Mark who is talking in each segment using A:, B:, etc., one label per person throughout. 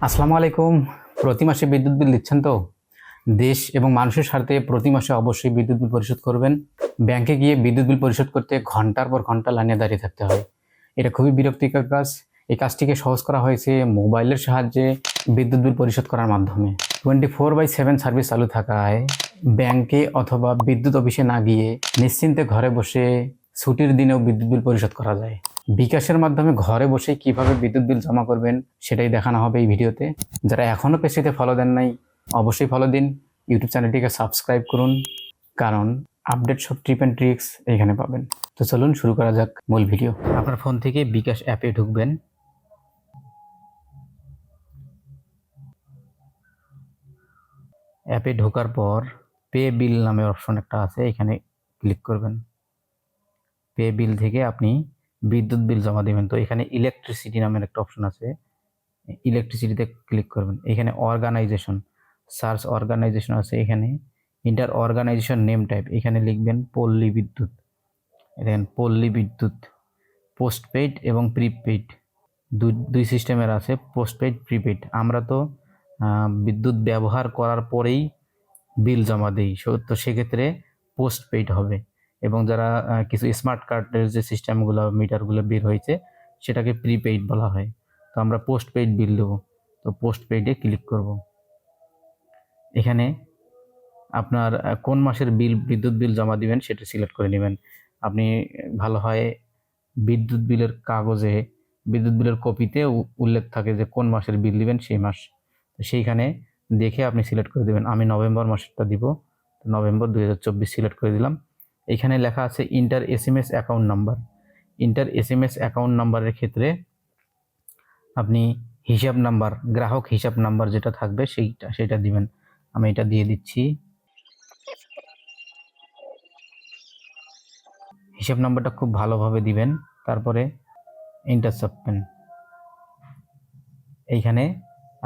A: আসসালামু আলাইকুম। প্রতি মাসে বিদ্যুৎ বিল দিচ্ছেন তো? দেশ এবং মানুষের স্বার্থে প্রতি মাসে অবশ্যই বিদ্যুৎ বিল পরিশোধ করবেন। ব্যাংকে গিয়ে বিদ্যুৎ বিল পরিশোধ করতে ঘন্টার পর ঘন্টা লাইনে দাঁড়িয়ে থাকতে হয়। এটা খুবই বিরক্তিকর কাজ। এই কাজটিকে সহজ করা হয়েছে মোবাইলের সাহায্যে বিদ্যুৎ বিল পরিশোধ করার মাধ্যমে। 24/7 সার্ভিস চালু থাকায় ব্যাংকে অথবা বিদ্যুৎ অফিসে না গিয়ে নিশ্চিন্তে ঘরে বসে ছুটির দিনেও বিদ্যুৎ বিল পরিশোধ করা যায়। বিকাশের মাধ্যমে ঘরে বসে কিভাবে বিদ্যুৎ বিল জমা করবেন সেটাই দেখানো হবে এই ভিডিওতে। যারা এখনও পেজটিতে ফলো দেন নাই অবশ্যই ফলো দিন, ইউটিউব চ্যানেলটিকে সাবস্ক্রাইব করুন, কারণ আপডেট সব টিপ অ্যান্ড ট্রিক্স এইখানে পাবেন। তো চলুন শুরু করা যাক মূল ভিডিও। আপনার ফোন থেকে বিকাশ অ্যাপে ঢুকবেন। অ্যাপে ঢোকার পর পে বিল নামে অপশন একটা আছে, এখানে ক্লিক করবেন। পে বিল থেকে আপনি বিদ্যুৎ বিল জমা দেবেন। তো এখানে ইলেকট্রিসিটি নামের একটা অপশন আছে, ইলেকট্রিসিটিতে ক্লিক করবেন। এখানে অর্গানাইজেশন, সার্চ অর্গানাইজেশন আছে, এখানে ইন্টার অর্গানাইজেশন নেম টাইপ, এখানে লিখবেন পল্লী বিদ্যুৎ। দেখেন পল্লী বিদ্যুৎ পোস্টপেইড এবং প্রিপেইড দুই সিস্টেমের আছে, পোস্টপেইড প্রিপেইড। আমরা তো বিদ্যুৎ ব্যবহার করার পরেই বিল জমা দিই, তো সেক্ষেত্রে পোস্টপেইড হবে। এবং যারা কিছু স্মার্ট কার্ডের যে সিস্টেমগুলো মিটারগুলো বের হয়েছে সেটাকে প্রিপেইড বলা হয়। তো আমরা পোস্টপেইড বিল দেবো, তো পোস্টপেইডে ক্লিক করব। এখানে আপনার কোন মাসের বিদ্যুৎ বিল জমা দিবেন সেটা সিলেক্ট করে নেবেন। আপনি ভালো হয় বিদ্যুৎ বিলের কাগজে, বিদ্যুৎ বিলের কপিতে উল্লেখ থাকে যে কোন মাসের বিল দিবেন সেই মাস, তো সেইখানে দেখে আপনি সিলেক্ট করে দেবেন। আমি নভেম্বর মাসেরটা দিব, তো নভেম্বর 2024 সিলেক্ট করে দিলাম। এখানে লেখা আছে inter SMS account number. Inter SMS account নাম্বারের ক্ষেত্রে আপনি হিসাব নাম্বার, গ্রাহক হিসাব নাম্বার যেটা থাকবে সেটা দিবেন। আমি এটা দিয়ে দিচ্ছি। হিসাব নাম্বারটা খুব ভালোভাবে দিবেন, তারপরে এন্টার চাপবেন। এইখানে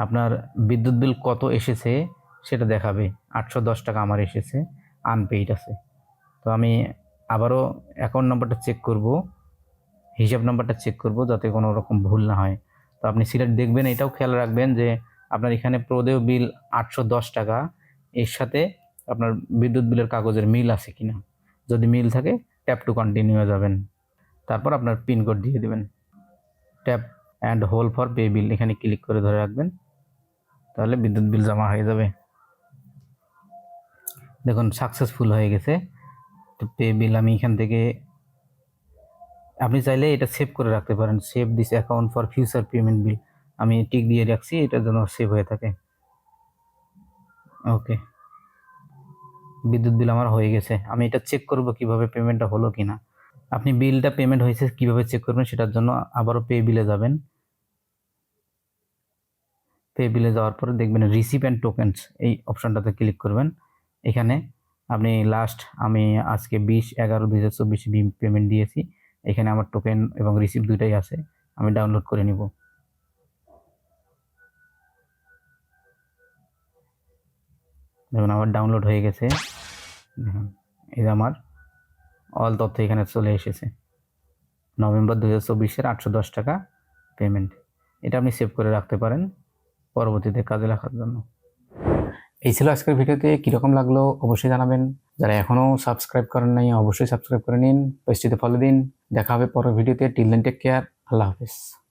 A: আপনার বিদ্যুৎ বিল কত এসেছে সেটা দেখাবে। 810 টাকা আমার এসেছে, আনপেইড আছে। তো আমি আবারও অ্যাকাউন্ট নাম্বারটা চেক করব, হিসাব নাম্বারটা চেক করব যাতে কোনো রকম ভুল না হয়। তো আপনি সিলেক্ট দেখবেন, এটাও খেয়াল রাখবেন যে আপনার এখানে প্রদেয় বিল 810 টাকা, এর সাথে আপনার বিদ্যুৎ বিলের কাগজের মিল আছে কিনা। যদি মিল থাকে ট্যাপ টু কন্টিনিউ যাবেন, তারপর আপনার পিনকোড দিয়ে দেবেন। Tap and hold for pay বিল, এখানে ক্লিক করে ধরে রাখবেন, তাহলে বিদ্যুৎ বিল জমা হয়ে যাবে। দেখুন সাকসেসফুল হয়ে গেছে। তো পে বিল আমি এখান থেকে, আপনি চাইলে এটা সেভ করে রাখতে পারেন, save this account for future payment বিল, আমি টিক দিয়ে রাখছি, এটার জন্য সেভ হয়ে থাকে। ওকে, বিদ্যুৎ বিল আমার হয়ে গেছে। আমি এটা চেক করব কিভাবে পেমেন্টটা হলো কিনা। আপনি বিলটা পেমেন্ট হয়েছে কিভাবে চেক করবেন সেটার জন্য আবারও পে বিলে যাবেন। পে বিলে যাওয়ার পরে দেখবেন রিসিভ অ্যান্ড টোকেনস, এই অপশনটাতে ক্লিক করবেন। এখানে আপনি লাস্ট, আমি আজকে 20/11/2024 পেমেন্ট দিয়েছি, এখানে আমার টোকেন এবং রিসিভ দুইটাই আছে, আমি ডাউনলোড করে নিব। দেখুন আমার ডাউনলোড হয়ে গেছে। দেখুন এই যে আমার অল তথ্য এখানে চলে এসেছে। নভেম্বর 2024-এর 810 টাকা পেমেন্ট। এটা আপনি সেভ করে রাখতে পারেন পরবর্তীতে কাজে লাগার জন্য। এই ছিল আজকের ভিডিওতে, কীরকম লাগলো অবশ্যই জানাবেন। যারা এখনও সাবস্ক্রাইব করেন নাই অবশ্যই সাবস্ক্রাইব করে নিন, পেজটিতে ফলো দিন। দেখা হবে পরের ভিডিওতে। টিল দেন টেক কেয়ার, আল্লাহ হাফেজ।